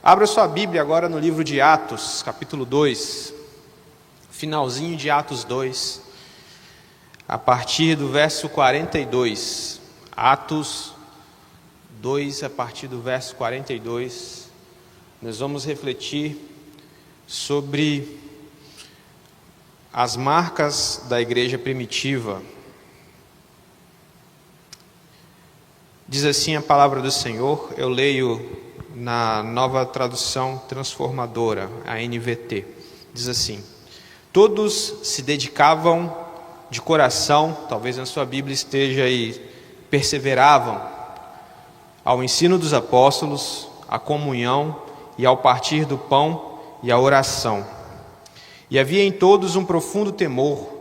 Abra sua Bíblia agora no livro de Atos, capítulo 2, finalzinho de Atos 2, a partir do verso 42. Atos 2, a partir do verso 42, nós vamos refletir sobre as marcas da igreja primitiva. Diz assim a palavra do Senhor, eu leio na Nova Tradução Transformadora, a NVT. Diz assim: todos se dedicavam de coração, talvez na sua Bíblia esteja aí, perseveravam ao ensino dos apóstolos, à comunhão e ao partir do pão e à oração. E havia em todos um profundo temor,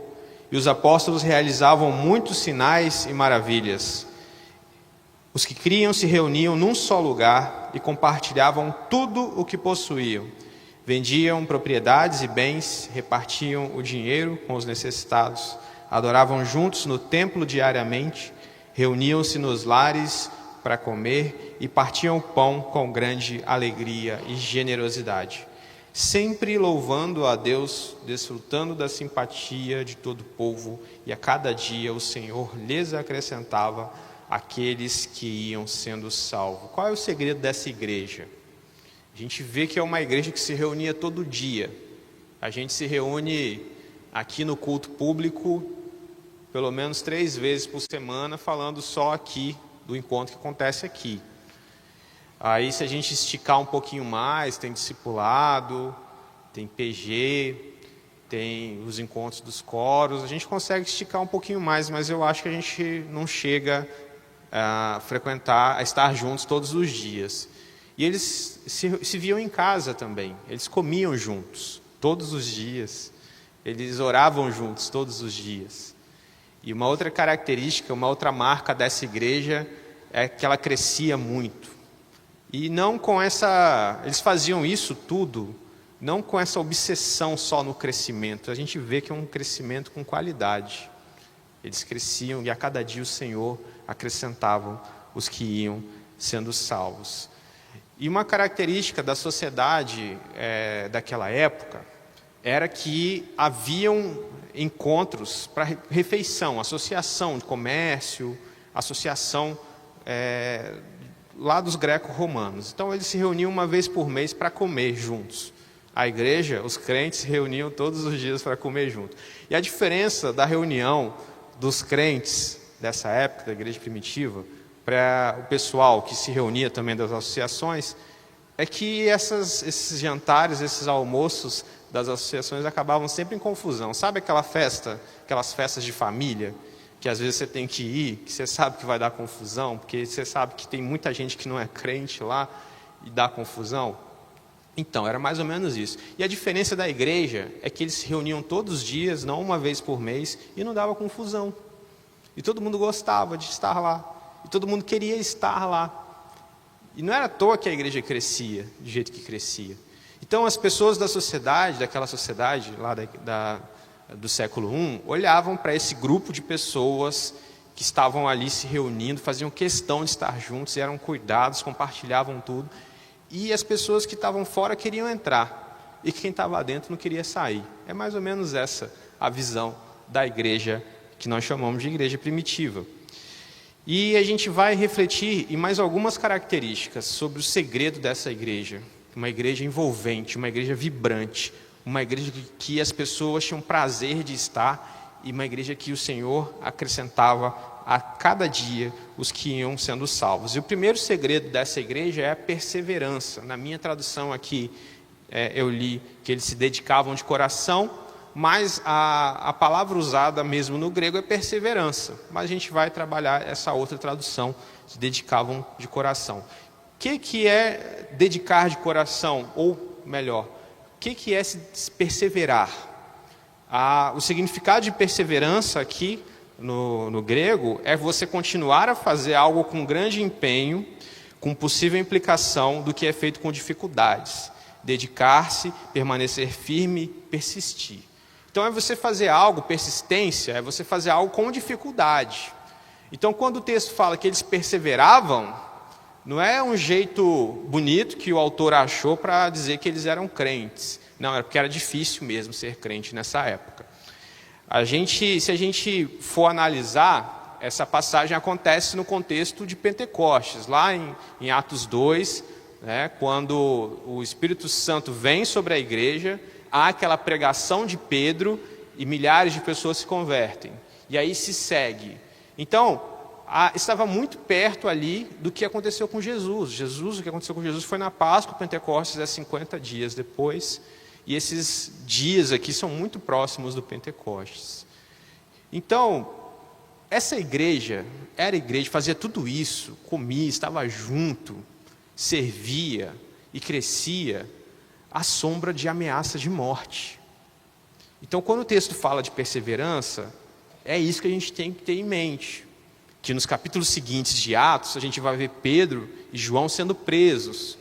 e os apóstolos realizavam muitos sinais e maravilhas. Os que criam se reuniam num só lugar e compartilhavam tudo o que possuíam. Vendiam propriedades e bens, repartiam o dinheiro com os necessitados, adoravam juntos no templo diariamente, reuniam-se nos lares para comer e partiam o pão com grande alegria e generosidade, sempre louvando a Deus, desfrutando da simpatia de todo o povo, e a cada dia o Senhor lhes acrescentava aqueles que iam sendo salvos. Qual é o segredo dessa igreja? A gente vê que é uma igreja que se reunia todo dia. A gente se reúne aqui no culto público pelo menos 3 vezes por semana, falando só aqui do encontro que acontece aqui. Aí, se a gente esticar um pouquinho mais, tem discipulado, tem PG, tem os encontros dos coros, a gente consegue esticar um pouquinho mais, mas eu acho que a gente não chega a frequentar, a estar juntos todos os dias. E eles se viam em casa também, eles comiam juntos todos os dias, eles oravam juntos todos os dias. E uma outra característica, uma outra marca dessa igreja é que ela crescia muito. E não com essa, eles faziam isso tudo, não com essa obsessão só no crescimento. A gente vê que é um crescimento com qualidade. Eles cresciam e a cada dia o Senhor acrescentavam os que iam sendo salvos. E uma característica da sociedade daquela época era que haviam encontros para refeição, associação de comércio, associação lá dos greco-romanos. Então eles se reuniam uma vez por mês para comer juntos. A igreja, os crentes se reuniam todos os dias para comer juntos. E a diferença da reunião dos crentes dessa época, da igreja primitiva, para o pessoal que se reunia também das associações, é que esses jantares, esses almoços das associações acabavam sempre em confusão. Sabe aquelas festas de família, que às vezes você tem que ir, que você sabe que vai dar confusão, porque você sabe que tem muita gente que não é crente lá e dá confusão? Então, era mais ou menos isso. E a diferença da igreja é que eles se reuniam todos os dias, não uma vez por mês, e não dava confusão. E todo mundo gostava de estar lá. E todo mundo queria estar lá. E não era à toa que a igreja crescia, do jeito que crescia. Então, as pessoas da sociedade, daquela sociedade lá do século I, olhavam para esse grupo de pessoas que estavam ali se reunindo, faziam questão de estar juntos, eram cuidados, compartilhavam tudo. E as pessoas que estavam fora queriam entrar, e quem estava dentro não queria sair. É mais ou menos essa a visão da igreja que nós chamamos de igreja primitiva. E a gente vai refletir em mais algumas características sobre o segredo dessa igreja. Uma igreja envolvente, uma igreja vibrante, uma igreja que as pessoas tinham prazer de estar, e uma igreja que o Senhor acrescentava a cada dia os que iam sendo salvos. E o primeiro segredo dessa igreja é a perseverança. Na minha tradução aqui, eu li que eles se dedicavam de coração, mas a palavra usada mesmo no grego é perseverança. Mas a gente vai trabalhar essa outra tradução, se dedicavam de coração. O que é dedicar de coração? Ou melhor, o que é se perseverar? O significado de perseverança aqui no grego é você continuar a fazer algo com grande empenho, com possível implicação do que é feito com dificuldades. Dedicar-se, permanecer firme, persistir. Então é você fazer algo, persistência, é você fazer algo com dificuldade. Então quando o texto fala que eles perseveravam, Não é um jeito bonito que o autor achou para dizer que eles eram crentes. Não, era porque era difícil mesmo ser crente nessa época. Se a gente for analisar, essa passagem acontece no contexto de Pentecostes, lá em Atos 2, né, quando o Espírito Santo vem sobre a igreja, há aquela pregação de Pedro e milhares de pessoas se convertem. E aí se segue. Então, estava muito perto ali do que aconteceu com Jesus. O que aconteceu com Jesus foi na Páscoa, Pentecostes é 50 dias depois. E esses dias aqui são muito próximos do Pentecostes. Então, essa igreja era igreja, fazia tudo isso, comia, estava junto, servia e crescia à sombra de ameaça de morte. Então, quando o texto fala de perseverança, é isso que a gente tem que ter em mente. Que nos capítulos seguintes de Atos, a gente vai ver Pedro e João sendo presos,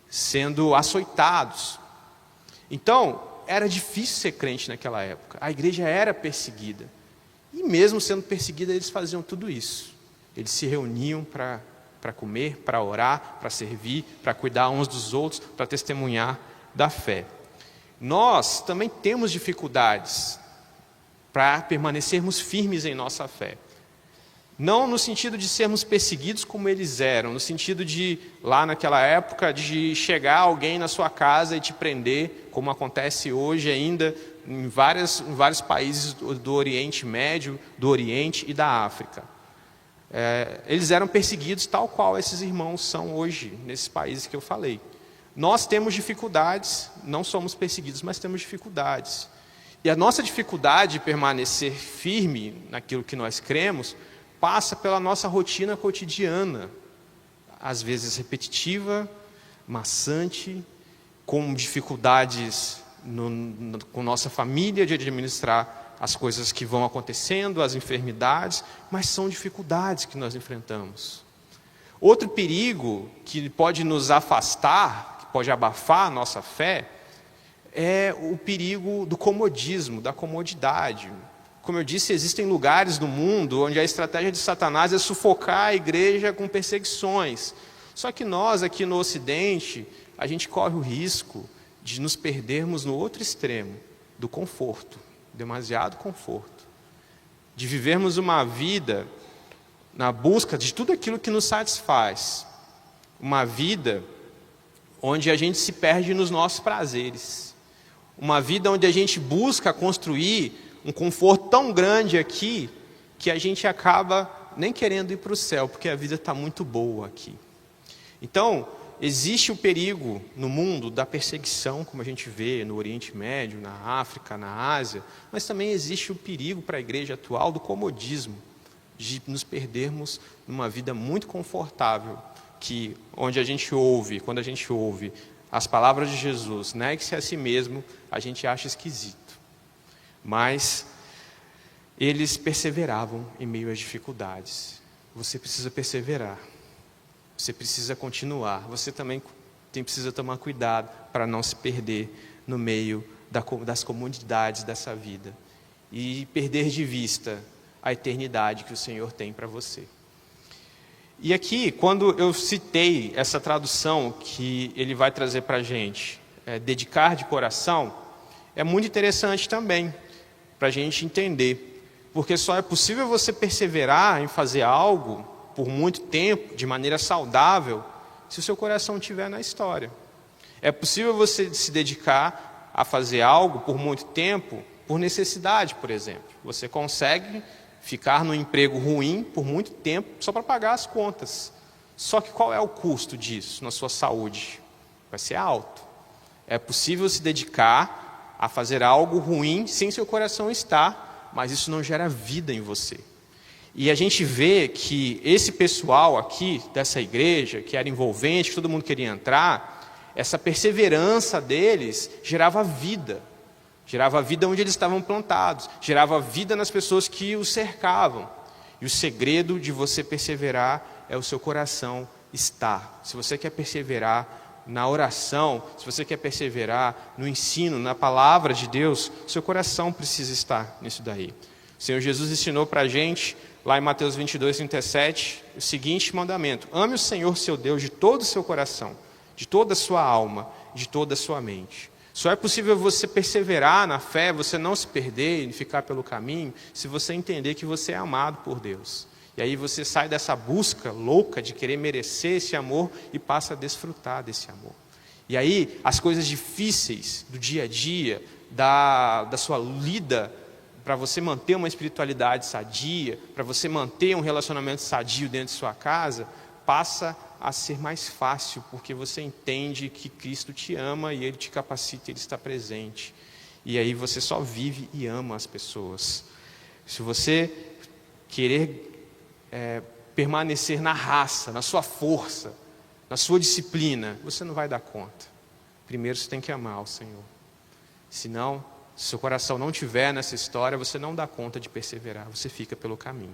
sendo açoitados. Então, era difícil ser crente naquela época. A igreja era perseguida. E mesmo sendo perseguida, eles faziam tudo isso. Eles se reuniam para comer, para orar, para servir, para cuidar uns dos outros, para testemunhar da fé. Nós também temos dificuldades para permanecermos firmes em nossa fé. Não no sentido de sermos perseguidos como eles eram, no sentido de, lá naquela época, de chegar alguém na sua casa e te prender, como acontece hoje ainda em vários países do Oriente Médio, do Oriente e da África. Eles eram perseguidos tal qual esses irmãos são hoje, nesses países que eu falei. Nós temos dificuldades, não somos perseguidos, mas temos dificuldades. E a nossa dificuldade de permanecer firme naquilo que nós cremos, passa pela nossa rotina cotidiana, às vezes repetitiva, maçante, com dificuldades com nossa família de administrar as coisas que vão acontecendo, as enfermidades, mas são dificuldades que nós enfrentamos. Outro perigo que pode nos afastar, que pode abafar a nossa fé, é o perigo do comodismo, da comodidade. Como eu disse, existem lugares no mundo onde a estratégia de Satanás é sufocar a igreja com perseguições. Só que nós, aqui no Ocidente, a gente corre o risco de nos perdermos no outro extremo, do conforto, demasiado conforto. De vivermos uma vida na busca de tudo aquilo que nos satisfaz. Uma vida onde a gente se perde nos nossos prazeres. Uma vida onde a gente busca construir um conforto tão grande aqui, que a gente acaba nem querendo ir para o céu, porque a vida está muito boa aqui. Então, existe o perigo no mundo da perseguição, como a gente vê no Oriente Médio, na África, na Ásia, mas também existe o perigo para a igreja atual do comodismo, de nos perdermos numa vida muito confortável, que onde a gente ouve, quando a gente ouve as palavras de Jesus, negue-se a si mesmo, a gente acha esquisito. Mas eles perseveravam em meio às dificuldades. Você precisa perseverar. Você precisa continuar. Você também precisa tomar cuidado para não se perder no meio das comodidades dessa vida. E perder de vista a eternidade que o Senhor tem para você. E aqui, quando eu citei essa tradução que ele vai trazer para a gente, dedicar de coração, é muito interessante também, para a gente entender. Porque só é possível você perseverar em fazer algo por muito tempo, de maneira saudável, se o seu coração estiver na história. É possível você se dedicar a fazer algo por muito tempo, por necessidade, por exemplo. Você consegue ficar num emprego ruim por muito tempo só para pagar as contas. Só que qual é o custo disso na sua saúde? Vai ser alto. É possível se dedicar a fazer algo ruim sem seu coração estar, mas isso não gera vida em você. E a gente vê que esse pessoal aqui dessa igreja, que era envolvente, que todo mundo queria entrar, essa perseverança deles gerava vida. Gerava vida onde eles estavam plantados, gerava vida nas pessoas que os cercavam. E o segredo de você perseverar é o seu coração estar. Se você quer perseverar na oração, se você quer perseverar no ensino, na palavra de Deus, seu coração precisa estar nisso daí. O Senhor Jesus ensinou para a gente lá em Mateus 22, 37, o seguinte mandamento: ame o Senhor seu Deus de todo o seu coração, de toda a sua alma, de toda a sua mente. Só é possível você perseverar na fé, você não se perder e ficar pelo caminho, se você entender que você é amado por Deus. E aí você sai dessa busca louca de querer merecer esse amor e passa a desfrutar desse amor. E aí as coisas difíceis do dia a dia, da sua lida, para você manter uma espiritualidade sadia, para você manter um relacionamento sadio dentro de sua casa, passa a ser mais fácil, porque você entende que Cristo te ama e Ele te capacita, Ele está presente. E aí você só vive e ama as pessoas. Se você querer permanecer na raça, na sua força, na sua disciplina, você não vai dar conta. Primeiro você tem que amar o Senhor. Senão, se seu coração não estiver nessa história, você não dá conta de perseverar, você fica pelo caminho.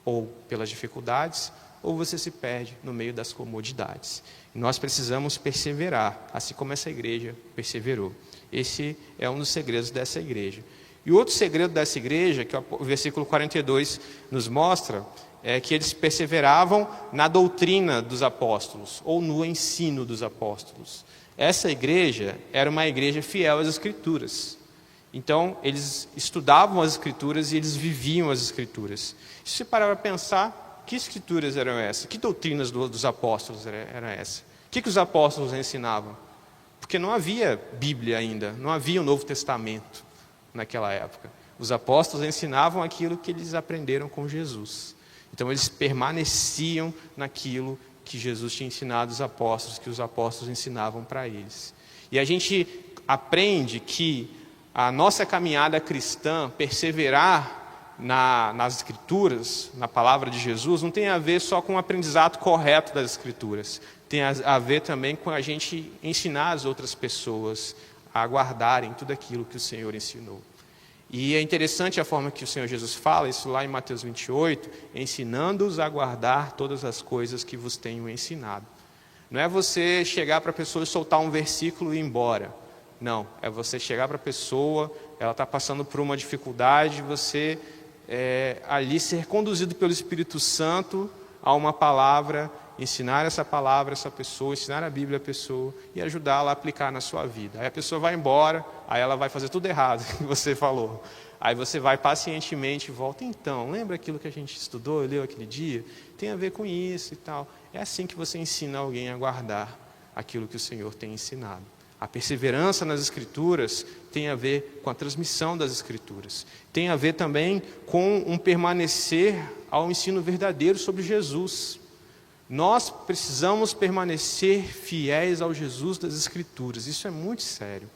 Ou pelas dificuldades, ou você se perde no meio das comodidades. E nós precisamos perseverar, assim como essa igreja perseverou. Esse é um dos segredos dessa igreja. E outro segredo dessa igreja, que o versículo 42 nos mostra, é que eles perseveravam na doutrina dos apóstolos, ou no ensino dos apóstolos. Essa igreja era uma igreja fiel às Escrituras. Então, eles estudavam as Escrituras e eles viviam as Escrituras. Se você parar para pensar, que Escrituras eram essas? Que doutrinas dos apóstolos eram essas? O que os apóstolos ensinavam? Porque não havia Bíblia ainda, não havia o Novo Testamento naquela época. Os apóstolos ensinavam aquilo que eles aprenderam com Jesus. Então eles permaneciam naquilo que Jesus tinha ensinado aos apóstolos, que os apóstolos ensinavam para eles. E a gente aprende que a nossa caminhada cristã, perseverar nas Escrituras, na palavra de Jesus, não tem a ver só com o aprendizado correto das Escrituras. Tem a ver também com a gente ensinar as outras pessoas a guardarem tudo aquilo que o Senhor ensinou. E é interessante a forma que o Senhor Jesus fala, isso lá em Mateus 28, ensinando-os a guardar todas as coisas que vos tenho ensinado. Não é você chegar para a pessoa e soltar um versículo e ir embora. Não, é você chegar para a pessoa, ela está passando por uma dificuldade, você ali ser conduzido pelo Espírito Santo a uma palavra, ensinar essa palavra a essa pessoa, ensinar a Bíblia a pessoa e ajudá-la a aplicar na sua vida. Aí a pessoa vai embora, aí ela vai fazer tudo errado que você falou. Aí você vai pacientemente e volta. Então, lembra aquilo que a gente estudou, leu aquele dia? Tem a ver com isso e tal. É assim que você ensina alguém a guardar aquilo que o Senhor tem ensinado. A perseverança nas Escrituras tem a ver com a transmissão das Escrituras. Tem a ver também com um permanecer ao ensino verdadeiro sobre Jesus. Nós precisamos permanecer fiéis ao Jesus das Escrituras. Isso é muito sério.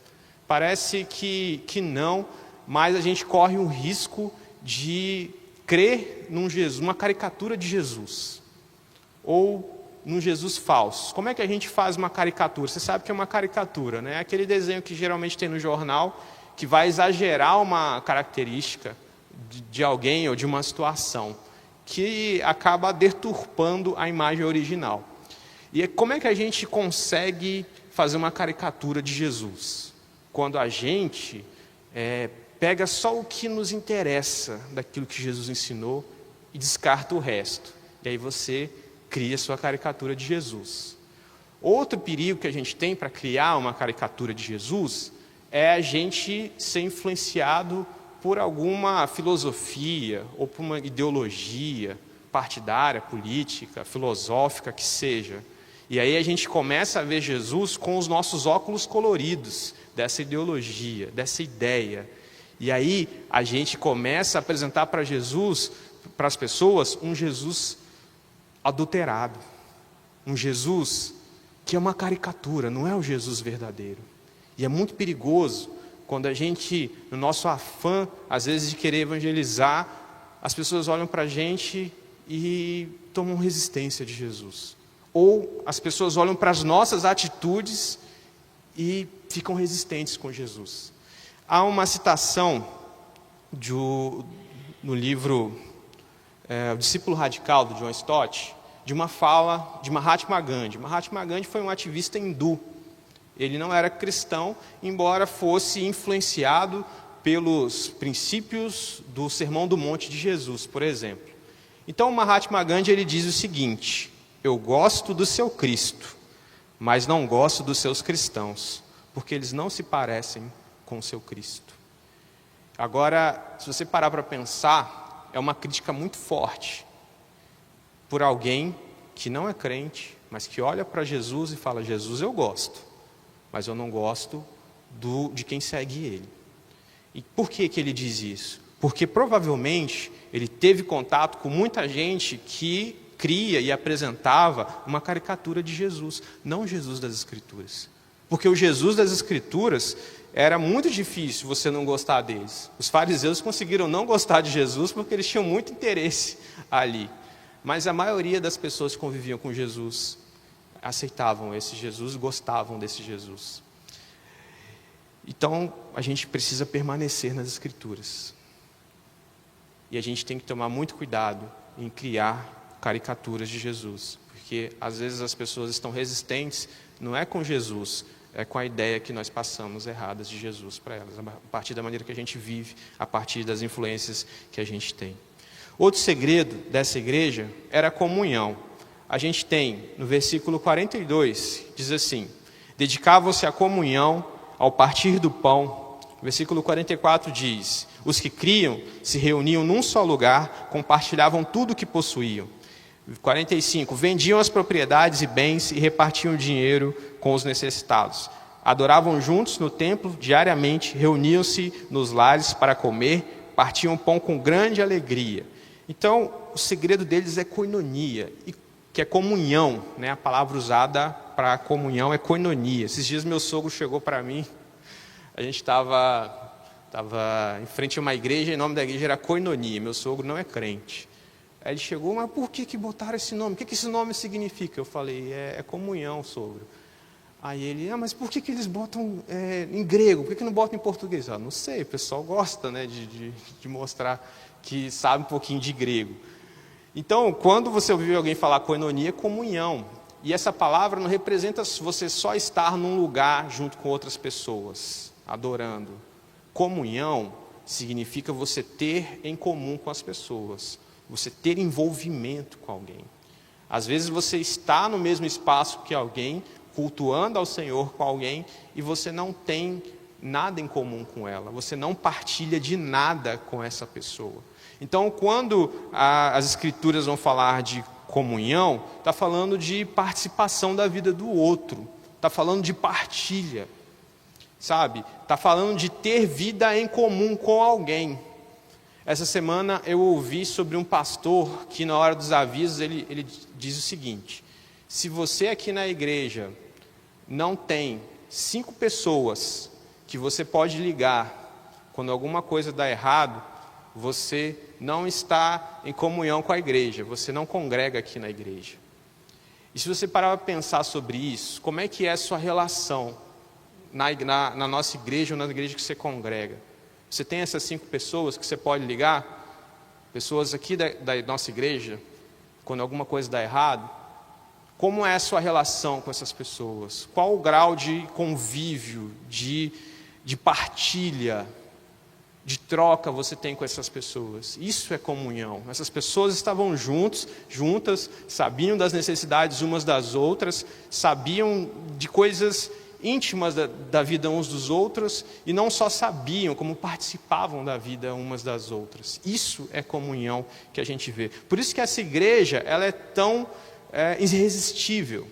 Parece que não, mas a gente corre um risco de crer num Jesus, uma caricatura de Jesus. Ou num Jesus falso. Como é que a gente faz uma caricatura? Você sabe que é uma caricatura, né? Aquele desenho que geralmente tem no jornal, que vai exagerar uma característica de alguém ou de uma situação, que acaba deturpando a imagem original. E como é que a gente consegue fazer uma caricatura de Jesus? Quando a gente pega só o que nos interessa daquilo que Jesus ensinou e descarta o resto. E aí você cria sua caricatura de Jesus. Outro perigo que a gente tem para criar uma caricatura de Jesus é a gente ser influenciado por alguma filosofia ou por uma ideologia partidária, política, filosófica, que seja. E aí a gente começa a ver Jesus com os nossos óculos coloridos dessa ideologia, dessa ideia. E aí a gente começa a apresentar para Jesus, para as pessoas, um Jesus adulterado. Um Jesus que é uma caricatura, não é o Jesus verdadeiro. E é muito perigoso quando a gente, no nosso afã, às vezes, de querer evangelizar, as pessoas olham para a gente e tomam resistência de Jesus. Ou as pessoas olham para as nossas atitudes e ficam resistentes com Jesus. Há uma citação no livro O Discípulo Radical, do John Stott, de uma fala de Mahatma Gandhi. Mahatma Gandhi foi um ativista hindu. Ele não era cristão, embora fosse influenciado pelos princípios do Sermão do Monte de Jesus, por exemplo. Então, o Mahatma Gandhi ele diz o seguinte: eu gosto do seu Cristo, mas não gosto dos seus cristãos, porque eles não se parecem com o seu Cristo. Agora, se você parar para pensar, é uma crítica muito forte por alguém que não é crente, mas que olha para Jesus e fala: Jesus eu gosto, mas eu não gosto de quem segue ele. E por que ele diz isso? Porque provavelmente ele teve contato com muita gente que cria e apresentava uma caricatura de Jesus, não Jesus das Escrituras. Porque o Jesus das Escrituras era muito difícil você não gostar deles. Os fariseus conseguiram não gostar de Jesus porque eles tinham muito interesse ali. Mas a maioria das pessoas que conviviam com Jesus aceitavam esse Jesus, gostavam desse Jesus. Então, a gente precisa permanecer nas Escrituras. E a gente tem que tomar muito cuidado em criar caricaturas de Jesus. Porque, às vezes, as pessoas estão resistentes, não é com Jesus, é com a ideia que nós passamos erradas de Jesus para elas, a partir da maneira que a gente vive, a partir das influências que a gente tem. Outro segredo dessa igreja era a comunhão. A gente tem, no versículo 42, diz assim: dedicavam-se à comunhão, ao partir do pão. O versículo 44 diz: os que criam se reuniam num só lugar, compartilhavam tudo o que possuíam. 45, vendiam as propriedades e bens e repartiam o dinheiro com os necessitados. Adoravam juntos no templo diariamente, reuniam-se nos lares para comer, partiam pão com grande alegria. Então, o segredo deles é koinonia, que é comunhão, né? A palavra usada para comunhão é koinonia. Esses dias meu sogro chegou para mim, a gente estava em frente a uma igreja, e o nome da igreja era Koinonia. Meu sogro não é crente. Aí ele chegou: mas por que botaram esse nome? O que esse nome significa? Eu falei: é comunhão, sogro. Aí ele: mas por que eles botam em grego? Por que não botam em português? Não sei, o pessoal gosta, né, de mostrar que sabe um pouquinho de grego. Então, quando você ouvir alguém falar koinonia, é comunhão. E essa palavra não representa você só estar num lugar junto com outras pessoas, adorando. Comunhão significa você ter em comum com as pessoas, você ter envolvimento com alguém. Às vezes você está no mesmo espaço que alguém, cultuando ao Senhor com alguém, e você não tem nada em comum com ela, você não partilha de nada com essa pessoa. Então, quando as Escrituras vão falar de comunhão, está falando de participação da vida do outro, está falando de partilha, sabe? Está falando de ter vida em comum com alguém. Essa semana eu ouvi sobre um pastor que, na hora dos avisos, ele diz o seguinte: se você aqui na igreja não tem 5 pessoas que você pode ligar quando alguma coisa dá errado, você não está em comunhão com a igreja, você não congrega aqui na igreja. E se você parar para pensar sobre isso, como é que é a sua relação na nossa igreja ou na igreja que você congrega? Você tem essas 5 pessoas que você pode ligar? Pessoas aqui da nossa igreja, quando alguma coisa dá errado? Como é a sua relação com essas pessoas? Qual o grau de convívio, de partilha, de troca você tem com essas pessoas? Isso é comunhão. Essas pessoas estavam juntas, sabiam das necessidades umas das outras, sabiam de coisas íntimas da vida uns dos outros, e não só sabiam, como participavam da vida umas das outras. Isso é comunhão que a gente vê. Por isso que essa igreja ela é tão irresistível.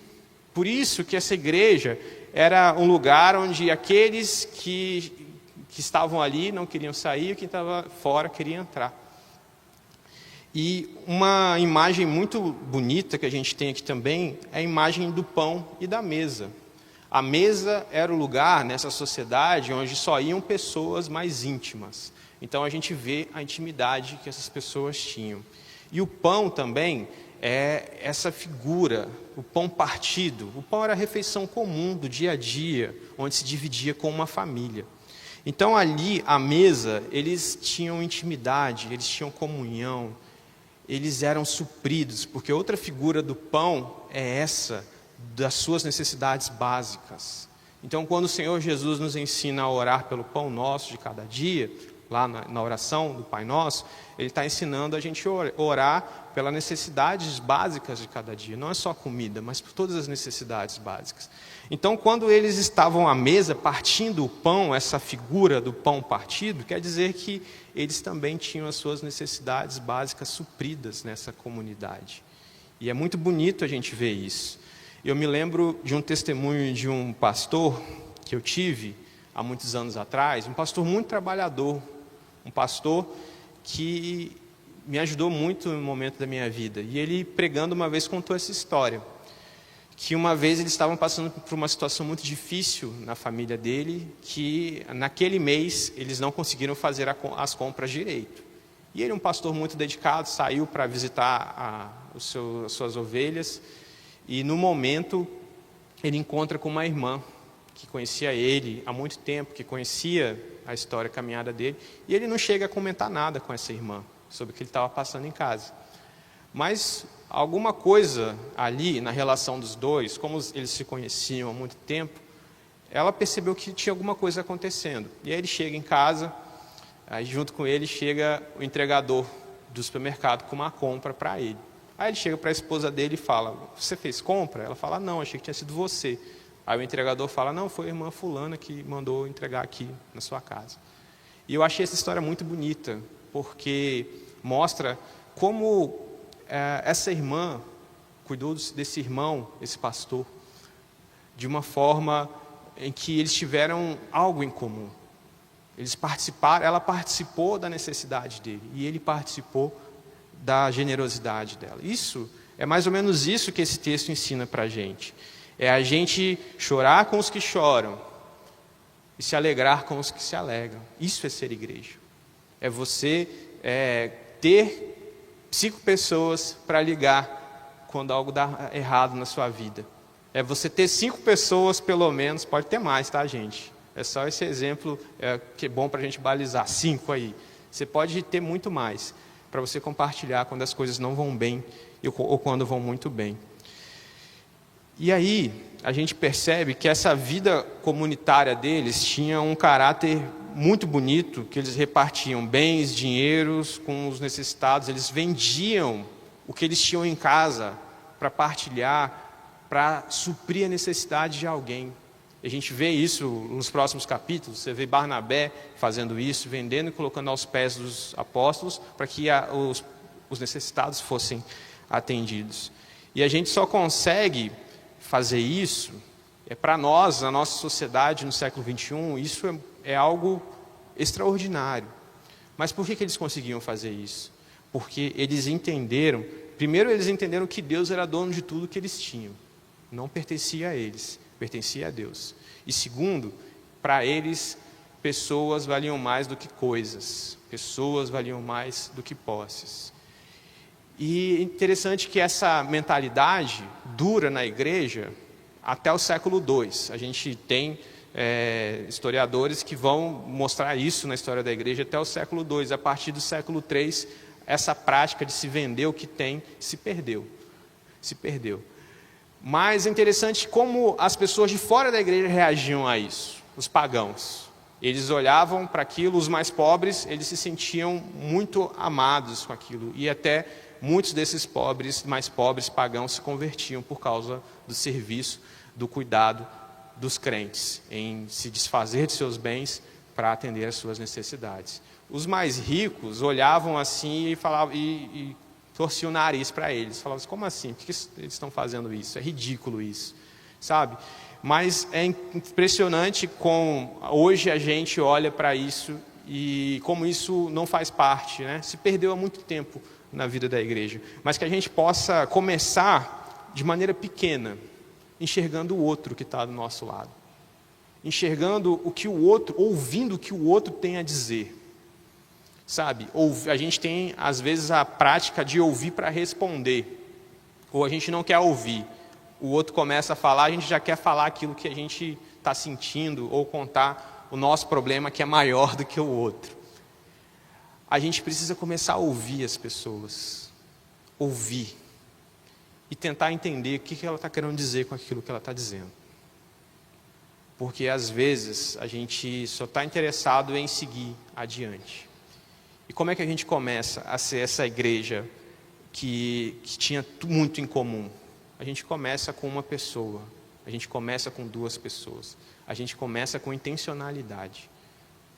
Por isso que essa igreja era um lugar onde aqueles que estavam ali não queriam sair, e quem estava fora queria entrar. E uma imagem muito bonita que a gente tem aqui também é a imagem do pão e da mesa. A mesa era o lugar nessa sociedade onde só iam pessoas mais íntimas. Então a gente vê a intimidade que essas pessoas tinham. E o pão também é essa figura, o pão partido. O pão era a refeição comum do dia a dia, onde se dividia com uma família. Então ali, à mesa, eles tinham intimidade, eles tinham comunhão, eles eram supridos, porque outra figura do pão é essa, das suas necessidades básicas. Então, quando o Senhor Jesus nos ensina a orar pelo pão nosso de cada dia, lá na oração do Pai Nosso, ele está ensinando a gente a orar pelas necessidades básicas de cada dia. Não é só comida, mas por todas as necessidades básicas. Então, quando eles estavam à mesa partindo o pão, essa figura do pão partido, quer dizer que eles também tinham as suas necessidades básicas supridas nessa comunidade. E é muito bonito a gente ver isso. Eu me lembro de um testemunho de um pastor que eu tive há muitos anos atrás, um pastor muito trabalhador, um pastor que me ajudou muito no momento da minha vida. E ele, pregando uma vez, contou essa história, que uma vez eles estavam passando por uma situação muito difícil na família dele, que naquele mês eles não conseguiram fazer as compras direito. E ele, um pastor muito dedicado, saiu para visitar as suas ovelhas, e no momento ele encontra com uma irmã que conhecia ele há muito tempo, que conhecia a história, a caminhada dele, e ele não chega a comentar nada com essa irmã sobre o que ele estava passando em casa. Mas alguma coisa ali na relação dos dois, como eles se conheciam há muito tempo, ela percebeu que tinha alguma coisa acontecendo. E aí ele chega em casa, aí junto com ele chega o entregador do supermercado com uma compra para ele. Aí ele chega para a esposa dele e fala: "Você fez compra?" Ela fala: "Não, achei que tinha sido você." Aí o entregador fala: "Não, foi a irmã fulana que mandou entregar aqui na sua casa." E eu achei essa história muito bonita, porque mostra como essa irmã cuidou desse irmão, esse pastor, de uma forma em que eles tiveram algo em comum. Eles participaram, ela participou da necessidade dele e ele participou da generosidade dela. Isso é mais ou menos isso que esse texto ensina para a gente. É a gente chorar com os que choram e se alegrar com os que se alegram. Isso é ser igreja. É você ter 5 pessoas para ligar quando algo dá errado na sua vida. É você ter 5 pessoas, pelo menos, pode ter mais, tá, gente? É só esse exemplo que é bom para a gente balizar, 5 aí. Você pode ter muito mais, para você compartilhar quando as coisas não vão bem ou quando vão muito bem. E aí, a gente percebe que essa vida comunitária deles tinha um caráter muito bonito, que eles repartiam bens, dinheiros com os necessitados, eles vendiam o que eles tinham em casa para partilhar, para suprir a necessidade de alguém. E a gente vê isso nos próximos capítulos, você vê Barnabé fazendo isso, vendendo e colocando aos pés dos apóstolos, para que os necessitados fossem atendidos. E a gente só consegue fazer isso, para nós, na nossa sociedade no século XXI, isso é algo extraordinário. Mas por que eles conseguiam fazer isso? Porque eles entenderam, primeiro eles entenderam que Deus era dono de tudo que eles tinham. Não pertencia a eles, pertencia a Deus. E segundo, para eles, pessoas valiam mais do que coisas. Pessoas valiam mais do que posses. E é interessante que essa mentalidade dura na igreja até o século II. A gente tem historiadores que vão mostrar isso na história da igreja até o século II. A partir do século III, essa prática de se vender o que tem se perdeu. Se perdeu. Mas é interessante como as pessoas de fora da igreja reagiam a isso, os pagãos. Eles olhavam para aquilo, os mais pobres, eles se sentiam muito amados com aquilo. E até muitos desses mais pobres pagãos se convertiam por causa do serviço, do cuidado dos crentes, em se desfazer de seus bens para atender às suas necessidades. Os mais ricos olhavam assim e falavam, e torciam o nariz para eles. Falavam assim: como assim? Por que eles estão fazendo isso? É ridículo isso, sabe? Mas é impressionante como hoje a gente olha para isso e como isso não faz parte, né? Se perdeu há muito tempo na vida da igreja. Mas que a gente possa começar de maneira pequena, enxergando o outro que está do nosso lado. Enxergando o que o outro, ouvindo o que o outro tem a dizer. Sabe? A gente tem, às vezes, a prática de ouvir para responder. Ou a gente não quer ouvir. O outro começa a falar, a gente já quer falar aquilo que a gente está sentindo, ou contar o nosso problema que é maior do que o outro. A gente precisa começar a ouvir as pessoas. Ouvir. E tentar entender o que ela está querendo dizer com aquilo que ela está dizendo. porque às vezes a gente só está interessado em seguir adiante. E como é que a gente começa a ser essa igreja que tinha muito em comum? A gente começa com uma pessoa, a gente começa com duas pessoas, a gente começa com intencionalidade,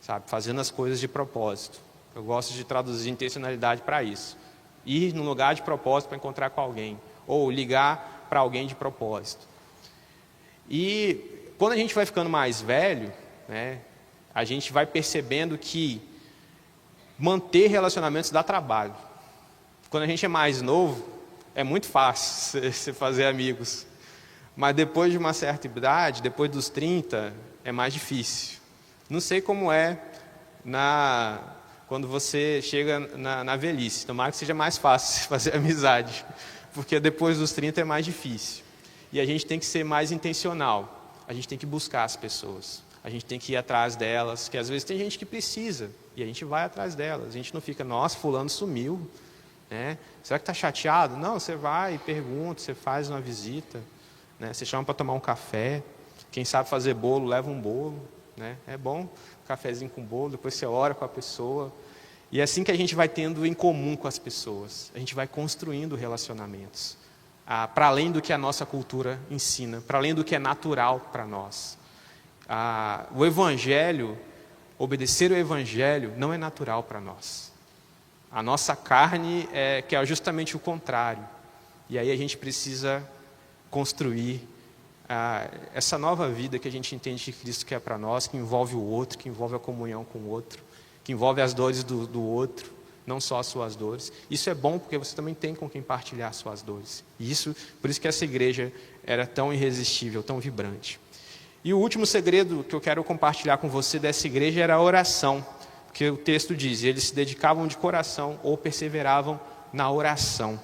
sabe? Fazendo as coisas de propósito. Eu gosto de traduzir intencionalidade para isso. Ir num lugar de propósito para encontrar com alguém, ou ligar para alguém de propósito. E quando a gente vai ficando mais velho, né, a gente vai percebendo que manter relacionamentos dá trabalho. Quando a gente é mais novo, é muito fácil você fazer amigos. Mas depois de uma certa idade, depois dos 30, é mais difícil. Não sei como é quando você chega na velhice. Tomara que seja mais fácil fazer amizade, porque depois dos 30 é mais difícil. E a gente tem que ser mais intencional. A gente tem que buscar as pessoas. A gente tem que ir atrás delas, que às vezes tem gente que precisa, e a gente vai atrás delas. A gente não fica, nossa, fulano sumiu, né? Será que está chateado? Não, você vai e pergunta, você faz uma visita, né? Você chama para tomar um café. Quem sabe fazer bolo, leva um bolo, né? É bom, um cafezinho com bolo, depois você ora com a pessoa. E é assim que a gente vai tendo em comum com as pessoas. A gente vai construindo relacionamentos, para além do que a nossa cultura ensina, para além do que é natural para nós. O Evangelho, obedecer o Evangelho não é natural para nós. A nossa carne quer justamente o contrário. E aí a gente precisa construir essa nova vida que a gente entende que Cristo quer para nós, que envolve o outro, que envolve a comunhão com o outro, que envolve as dores do outro, não só as suas dores. Isso é bom porque você também tem com quem partilhar as suas dores. E por isso que essa igreja era tão irresistível, tão vibrante. E o último segredo que eu quero compartilhar com você dessa igreja era a oração. Porque o texto diz, eles se dedicavam de coração ou perseveravam na oração.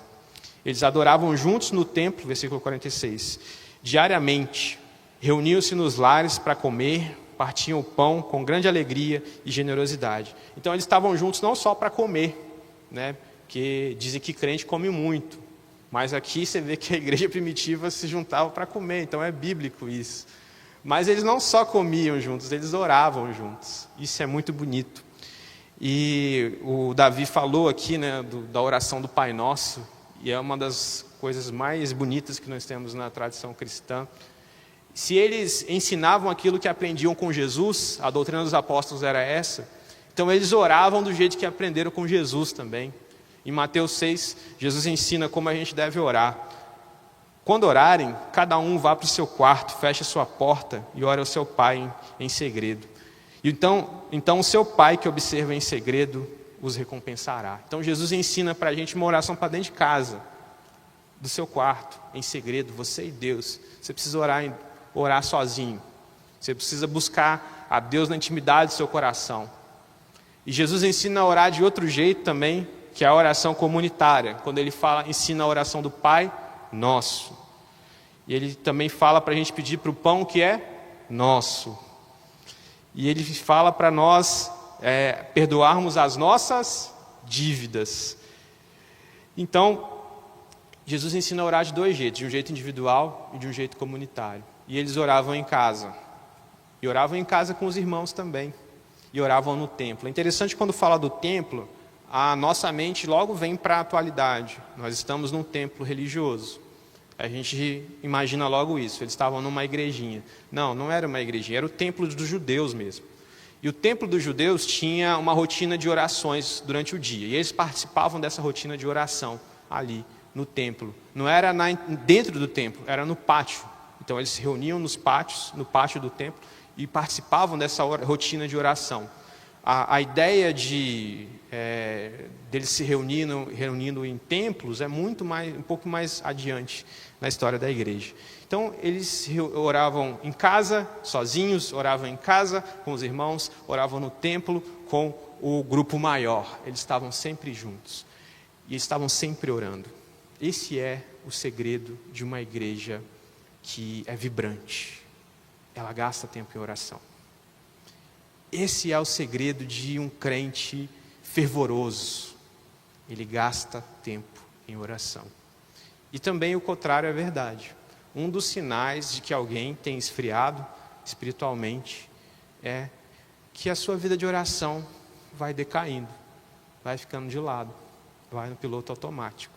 Eles adoravam juntos no templo, versículo 46, diariamente. Reuniam-se nos lares para comer, partiam o pão com grande alegria e generosidade. Então eles estavam juntos não só para comer, né? Porque dizem que crente come muito. Mas aqui você vê que a igreja primitiva se juntava para comer, então é bíblico isso. Mas eles não só comiam juntos, eles oravam juntos. Isso é muito bonito. E o Davi falou aqui, né, da oração do Pai Nosso, e é uma das coisas mais bonitas que nós temos na tradição cristã. Se eles ensinavam aquilo que aprendiam com Jesus, a doutrina dos apóstolos era essa, então eles oravam do jeito que aprenderam com Jesus também. Em Mateus 6, Jesus ensina como a gente deve orar. Quando orarem, cada um vá para o seu quarto, feche a sua porta e ore ao seu Pai em segredo. Então o seu Pai que observa em segredo os recompensará. Então Jesus ensina para a gente uma oração para dentro de casa, do seu quarto, em segredo, você e Deus. Você precisa orar sozinho. Você precisa buscar a Deus na intimidade do seu coração. E Jesus ensina a orar de outro jeito também, que é a oração comunitária. Quando ele ensina a oração do Pai Nosso. E ele também fala para a gente pedir para o pão que é nosso. E ele fala para nós perdoarmos as nossas dívidas. Então, Jesus ensina a orar de dois jeitos, de um jeito individual e de um jeito comunitário. E eles oravam em casa. E oravam em casa com os irmãos também. E oravam no templo. É interessante quando fala do templo, a nossa mente logo vem para a atualidade. Nós estamos num templo religioso. A gente imagina logo isso. Eles estavam numa igrejinha. Não era uma igrejinha, era o templo dos judeus mesmo. E o templo dos judeus tinha uma rotina de orações durante o dia. E eles participavam dessa rotina de oração ali no templo. Não era dentro do templo, era no pátio. Então eles se reuniam no pátio do templo, e participavam dessa rotina de oração. A ideia deles se reunindo em templos é um pouco mais adiante na história da igreja. Então, eles oravam em casa, sozinhos, oravam em casa com os irmãos, oravam no templo com o grupo maior. Eles estavam sempre juntos e estavam sempre orando. Esse é o segredo de uma igreja que é vibrante. Ela gasta tempo em oração. Esse é o segredo de um crente fervoroso. Ele gasta tempo em oração. E também o contrário é verdade. Um dos sinais de que alguém tem esfriado espiritualmente, é que a sua vida de oração vai decaindo, vai ficando de lado, vai no piloto automático.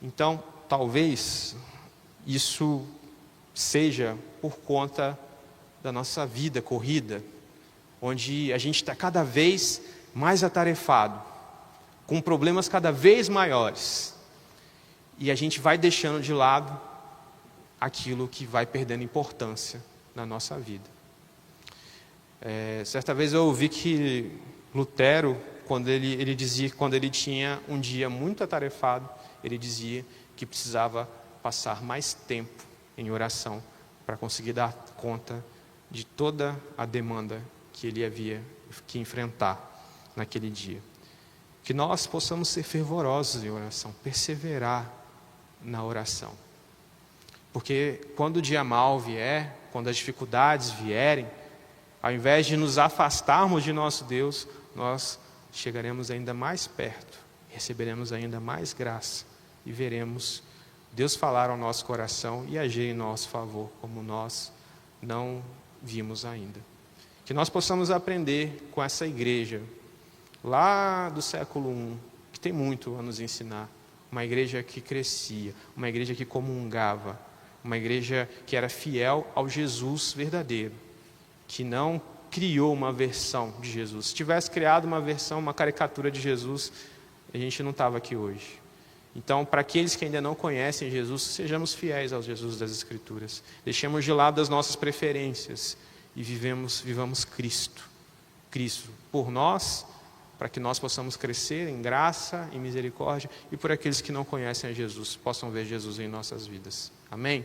Então, talvez isso seja por conta da nossa vida corrida, onde a gente está cada vez mais atarefado, com problemas cada vez maiores, e a gente vai deixando de lado aquilo que vai perdendo importância na nossa vida. Certa vez eu ouvi que Lutero, quando ele dizia que quando ele tinha um dia muito atarefado, ele dizia que precisava passar mais tempo em oração para conseguir dar conta de toda a demanda que ele havia que enfrentar naquele dia. Que nós possamos ser fervorosos em oração, perseverar na oração. Porque quando o dia mau vier, quando as dificuldades vierem, ao invés de nos afastarmos de nosso Deus, nós chegaremos ainda mais perto, receberemos ainda mais graça e veremos Deus falar ao nosso coração e agir em nosso favor, como nós não vimos ainda. Que nós possamos aprender com essa igreja, lá do século I, que tem muito a nos ensinar. Uma igreja que crescia, uma igreja que comungava, uma igreja que era fiel ao Jesus verdadeiro, que não criou uma versão de Jesus. Se tivesse criado uma versão, uma caricatura de Jesus, a gente não estava aqui hoje. Então, para aqueles que ainda não conhecem Jesus, sejamos fiéis ao Jesus das Escrituras. Deixemos de lado as nossas preferências e vivamos Cristo. Cristo por nós, para que nós possamos crescer em graça, em misericórdia, e por aqueles que não conhecem a Jesus, possam ver Jesus em nossas vidas. Amém?